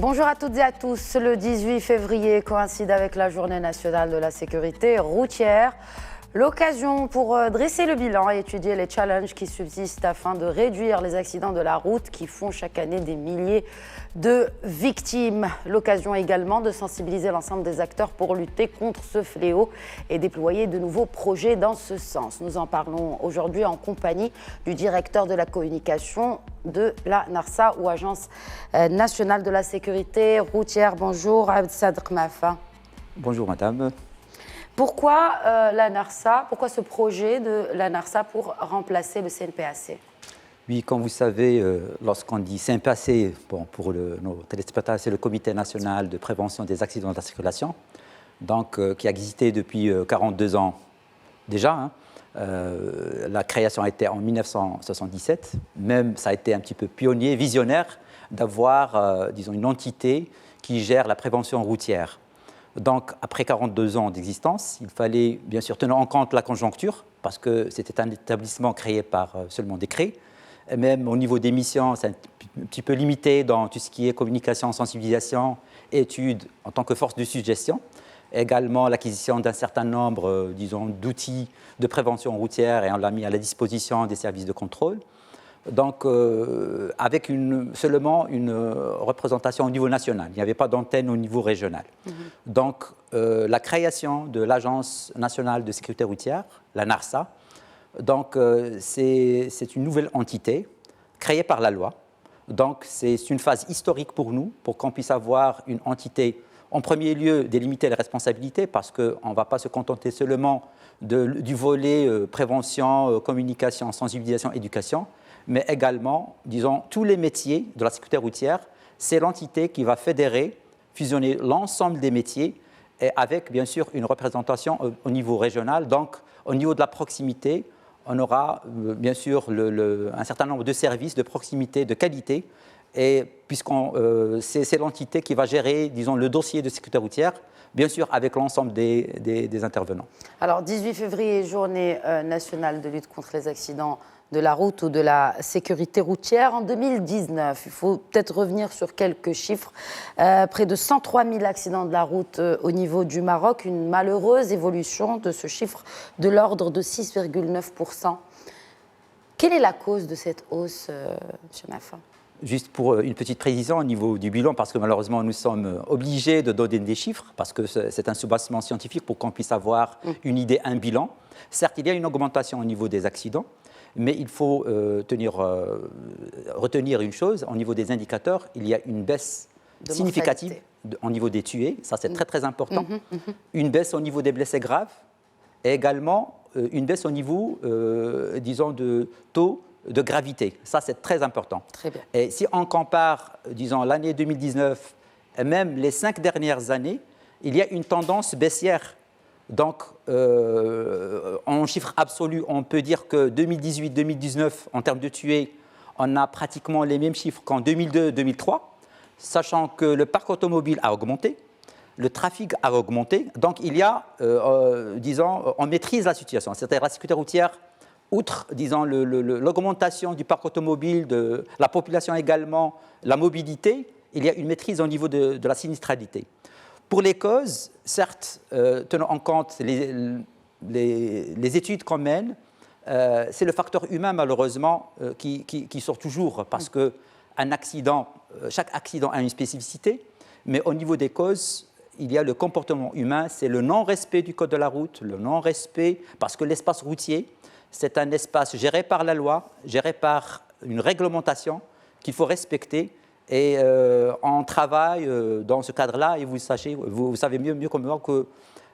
Bonjour à toutes et à tous. Le 18 février coïncide avec la Journée nationale de la sécurité routière. L'occasion pour dresser le bilan et étudier les challenges qui subsistent afin de réduire les accidents de la route qui font chaque année des milliers de victimes. L'occasion également de sensibiliser l'ensemble des acteurs pour lutter contre ce fléau et déployer de nouveaux projets dans ce sens. Nous en parlons aujourd'hui en compagnie du directeur de la communication de la NARSA ou Agence nationale de la sécurité routière. Bonjour Abdessadr Mafa. Bonjour madame. Pourquoi la NARSA, pourquoi ce projet de la NARSA pour remplacer le CNPAC? Oui, comme vous savez, lorsqu'on dit CNPAC, bon, pour nos téléspectateurs, c'est le Comité national de prévention des accidents de la circulation, donc, qui a existé depuis 42 ans déjà. La création a été en 1977, même ça a été un petit peu pionnier, visionnaire, d'avoir, disons, une entité qui gère la prévention routière. Donc, après 42 ans d'existence, il fallait bien sûr tenir en compte la conjoncture, parce que c'était un établissement créé par seulement décret. Et même au niveau des missions, c'est un petit peu limité dans tout ce qui est communication, sensibilisation, études en tant que force de suggestion. Également l'acquisition d'un certain nombre, disons, d'outils de prévention routière, et on l'a mis à la disposition des services de contrôle. Donc, avec seulement une représentation au niveau national. Il n'y avait pas d'antenne au niveau régional. Donc, la création de l'Agence nationale de sécurité routière, la NARSA, donc, c'est une nouvelle entité créée par la loi. Donc, c'est une phase historique pour nous, pour qu'on puisse avoir une entité, en premier lieu, délimiter les responsabilités, parce qu'on ne va pas se contenter seulement du volet prévention, communication, sensibilisation, éducation, mais également, disons, tous les métiers de la sécurité routière. C'est l'entité qui va fédérer, fusionner l'ensemble des métiers, et avec, bien sûr, une représentation au niveau régional. Donc, au niveau de la proximité, on aura, bien sûr, un certain nombre de services de proximité, de qualité, et c'est l'entité qui va gérer, disons, le dossier de sécurité routière, bien sûr, avec l'ensemble des intervenants. Alors, 18 février, journée nationale de lutte contre les accidents de la route ou de la sécurité routière. En 2019, il faut peut-être revenir sur quelques chiffres. Près de 103 000 accidents de la route au niveau du Maroc, une malheureuse évolution de ce chiffre de l'ordre de 6,9%. Quelle est la cause de cette hausse, M. Mafa? Juste pour une petite précision au niveau du bilan, parce que malheureusement nous sommes obligés de donner des chiffres, parce que c'est un soubassement scientifique pour qu'on puisse avoir une idée, un bilan. Certes, il y a une augmentation au niveau des accidents, mais il faut retenir une chose, au niveau des indicateurs, il y a une baisse significative au niveau des tués, ça c'est très très important, une baisse au niveau des blessés graves, et également une baisse au niveau, disons, de taux de gravité. Ça, c'est très important. Très bien. Et si on compare, disons, l'année 2019 et même les 5 dernières années, il y a une tendance baissière. Donc, en chiffre absolu, on peut dire que 2018-2019, en termes de tués, on a pratiquement les mêmes chiffres qu'en 2002-2003, sachant que le parc automobile a augmenté, le trafic a augmenté. Donc, il y a, disons, on maîtrise la situation. C'est-à-dire la sécurité routière, outre, disons, l'augmentation du parc automobile, de la population également, la mobilité, il y a une maîtrise au niveau de la sinistralité. Pour les causes, certes, tenant en compte les études qu'on mène, c'est le facteur humain, malheureusement, qui sort toujours, parce que chaque accident a une spécificité, mais au niveau des causes, il y a le comportement humain, c'est le non-respect du code de la route, le non-respect, parce que l'espace routier, c'est un espace géré par la loi, géré par une réglementation qu'il faut respecter. Et on travaille dans ce cadre-là, et vous savez mieux que moi que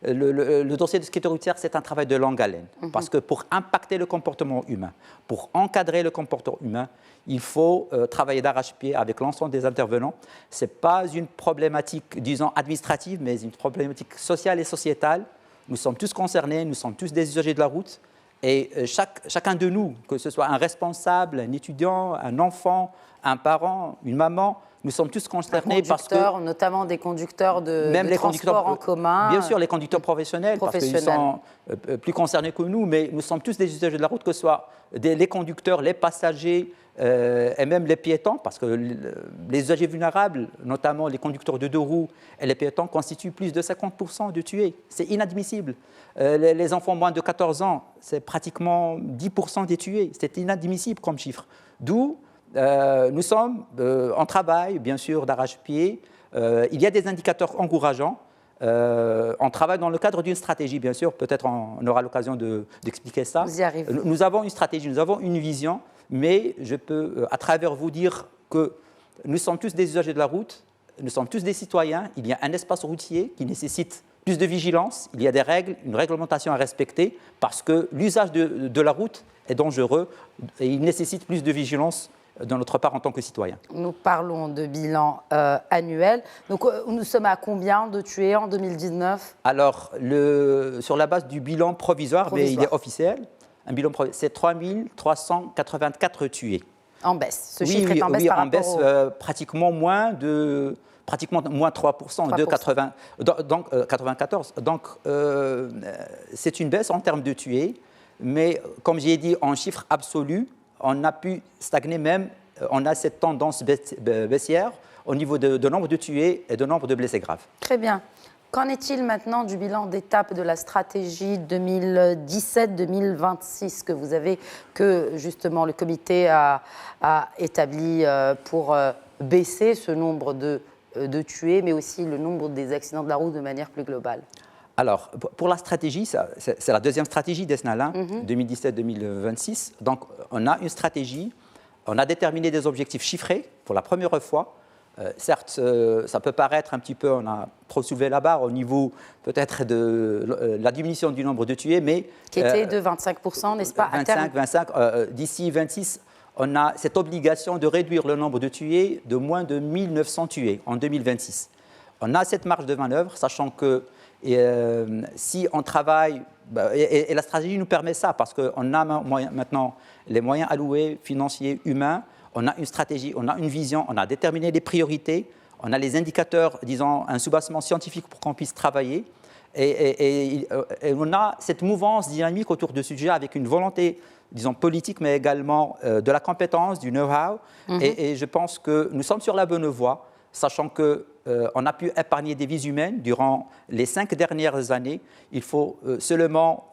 le dossier de sécurité routière, c'est un travail de longue haleine. Parce que pour impacter le comportement humain, pour encadrer le comportement humain, il faut travailler d'arrache-pied avec l'ensemble des intervenants. Ce n'est pas une problématique, disons, administrative, mais une problématique sociale et sociétale. Nous sommes tous concernés, nous sommes tous des usagers de la route. Et chacun de nous, que ce soit un responsable, un étudiant, un enfant, un parent, une maman, nous sommes tous concernés parce que... Notamment des conducteurs de les transport en commun. Bien sûr, les conducteurs professionnels, parce qu'ils sont plus concernés que nous, mais nous sommes tous des usagers de la route, que ce soit les conducteurs, les passagers et même les piétons, parce que les usagers vulnérables, notamment les conducteurs de deux roues et les piétons, constituent plus de 50% de tués. C'est inadmissible. Les enfants moins de 14 ans, c'est pratiquement 10% des tués. C'est inadmissible comme chiffre. D'où nous sommes en travail, bien sûr, d'arrache-pied. Il y a des indicateurs encourageants. On travaille dans le cadre d'une stratégie, bien sûr. Peut-être on aura l'occasion d'expliquer ça. Vous y arrivez. Nous avons une stratégie, nous avons une vision, mais je peux, à travers vous, dire que nous sommes tous des usagers de la route, nous sommes tous des citoyens. Il y a un espace routier qui nécessite plus de vigilance. Il y a des règles, une réglementation à respecter, parce que l'usage de la route est dangereux et il nécessite plus de vigilance de notre part en tant que citoyen. Nous parlons de bilan annuel. Donc, nous sommes à combien de tués en 2019 ? Alors, sur la base du bilan provisoire, mais il est officiel, c'est 3 384 tués. En baisse. Ce chiffre est en baisse par rapport pratiquement moins 3%, 3%. De 80, donc 94. Donc, c'est une baisse en termes de tués, mais comme j'ai dit, en chiffre absolu, on a pu stagner même, on a cette tendance baissière au niveau de nombre de tués et de nombre de blessés graves. Très bien. Qu'en est-il maintenant du bilan d'étape de la stratégie 2017-2026 que justement le comité a établi pour baisser ce nombre de tués, mais aussi le nombre des accidents de la route de manière plus globale? Alors, pour la stratégie, c'est la deuxième stratégie d'Esnalin, 2017-2026. Donc, on a une stratégie, on a déterminé des objectifs chiffrés pour la première fois. Certes, ça peut paraître un petit peu, on a trop soulevé la barre au niveau peut-être de la diminution du nombre de tués, mais... Qui était de 25%, n'est-ce pas, à terme ? 25, d'ici 26, on a cette obligation de réduire le nombre de tués de moins de 1900 tués en 2026. On a cette marge de manœuvre, sachant que si on travaille, et la stratégie nous permet ça, parce qu'on a maintenant les moyens alloués, financiers, humains, on a une stratégie, on a une vision, on a déterminé les priorités, on a les indicateurs, disons, un soubassement scientifique pour qu'on puisse travailler, et on a cette mouvance dynamique autour de ce sujet avec une volonté, disons, politique, mais également de la compétence, du know-how, et je pense que nous sommes sur la bonne voie, sachant qu'on a pu épargner des vies humaines durant les 5 dernières années. Il faut seulement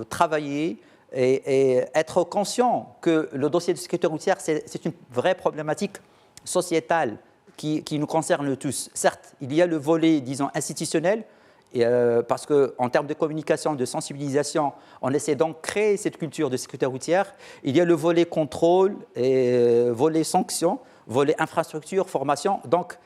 travailler et être conscient que le dossier de sécurité routière, c'est une vraie problématique sociétale qui nous concerne tous. Certes, il y a le volet, disons, institutionnel, parce qu'en termes de communication, de sensibilisation, on essaie donc de créer cette culture de sécurité routière. Il y a le volet contrôle, et volet sanction, volet infrastructure, formation. Donc,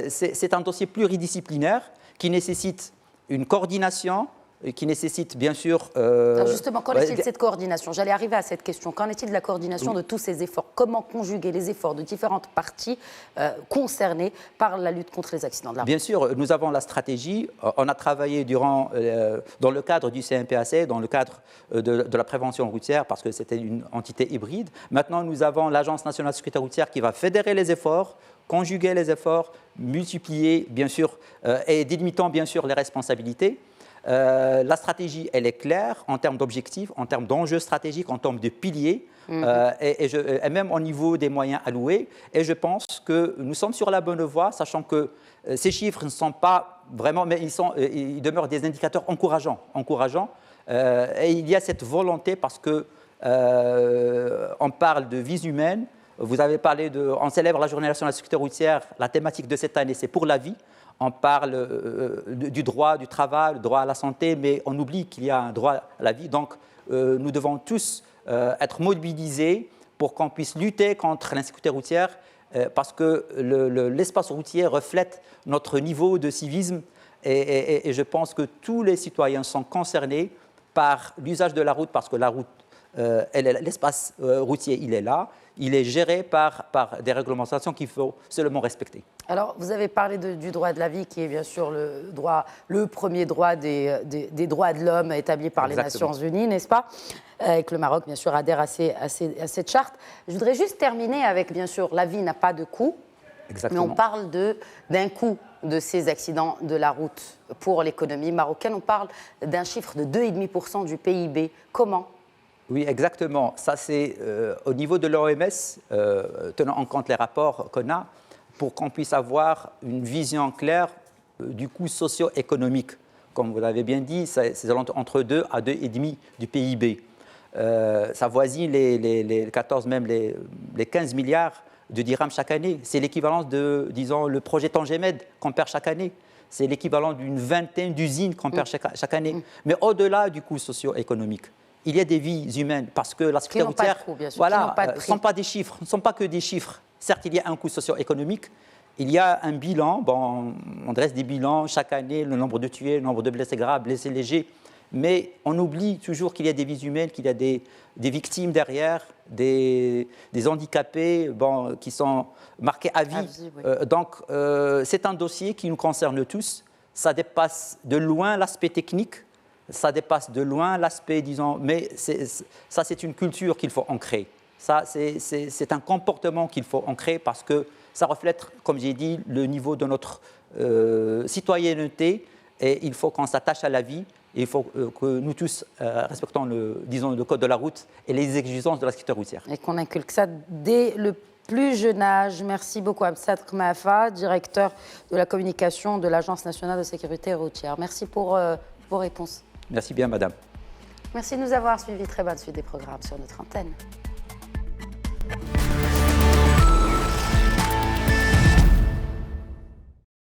c'est un dossier pluridisciplinaire qui nécessite une coordination, qui nécessite bien sûr... Alors justement, qu'en est-il de cette coordination? J'allais arriver à cette question. Qu'en est-il de la coordination de tous ces efforts? Comment conjuguer les efforts de différentes parties concernées par la lutte contre les accidents de la route? Bien sûr, nous avons la stratégie. On a travaillé dans le cadre du CNPAC, dans le cadre de la prévention routière, parce que c'était une entité hybride. Maintenant, nous avons l'Agence nationale de sécurité routière qui va fédérer les efforts, conjuguer les efforts, multiplier, bien sûr, et délimitant, bien sûr, les responsabilités. La stratégie, elle est claire en termes d'objectifs, en termes d'enjeux stratégiques, en termes de piliers, et même au niveau des moyens alloués. Et je pense que nous sommes sur la bonne voie, sachant que ces chiffres ne sont pas vraiment, mais ils demeurent des indicateurs encourageants. Et il y a cette volonté parce que on parle de vies humaines. Vous avez parlé on célèbre la Journée nationale de la sécurité routière. La thématique de cette année, c'est pour la vie. On parle du droit du travail, le droit à la santé, mais on oublie qu'il y a un droit à la vie. Donc, nous devons tous être mobilisés pour qu'on puisse lutter contre l'insécurité routière, parce que l'espace routier reflète notre niveau de civisme. Et je pense que tous les citoyens sont concernés par l'usage de la route, parce que la route l'espace routier, il est là, il est géré par des réglementations qu'il faut seulement respecter. Alors, vous avez parlé du droit de la vie, qui est bien sûr le premier droit des droits de l'homme établi par les Nations Unies, n'est-ce pas? Et que le Maroc, bien sûr, adhère à cette charte. Je voudrais juste terminer avec, bien sûr, la vie n'a pas de coût. Exactement. Mais on parle d'un coût de ces accidents de la route pour l'économie marocaine. On parle d'un chiffre de 2,5% du PIB. Comment? Oui, exactement. Ça, c'est au niveau de l'OMS, tenant en compte les rapports qu'on a, pour qu'on puisse avoir une vision claire du coût socio-économique. Comme vous l'avez bien dit, c'est entre 2 à 2,5 du PIB. Ça voisine les 14, même les 15 milliards de dirhams chaque année. C'est l'équivalent de, disons, le projet Tangemed qu'on perd chaque année. C'est l'équivalent d'une vingtaine d'usines qu'on perd chaque année. Mais au-delà du coût socio-économique, il y a des vies humaines, parce que la sécurité routière, voilà, ne sont pas des chiffres, ne sont pas que des chiffres. Certes, il y a un coût socio-économique, il y a un bilan, bon, on dresse des bilans chaque année, le nombre de tués, le nombre de blessés graves, blessés légers, mais on oublie toujours qu'il y a des vies humaines, qu'il y a des victimes derrière, des handicapés bon, qui sont marqués à vie. Oui. Donc, c'est un dossier qui nous concerne tous. Ça dépasse de loin l'aspect technique, ça dépasse de loin l'aspect, disons, mais ça, c'est une culture qu'il faut ancrer. Ça, c'est un comportement qu'il faut ancrer parce que ça reflète, comme j'ai dit, le niveau de notre citoyenneté, et il faut qu'on s'attache à la vie. Et il faut que nous tous respectons le code de la route et les exigences de la sécurité routière. Et qu'on inculque ça dès le plus jeune âge. Merci beaucoup, Absat Khmafa, directeur de la communication de l'Agence nationale de sécurité routière. Merci pour vos réponses. Merci bien, madame. Merci de nous avoir suivis. Très bonne suite des programmes sur notre antenne.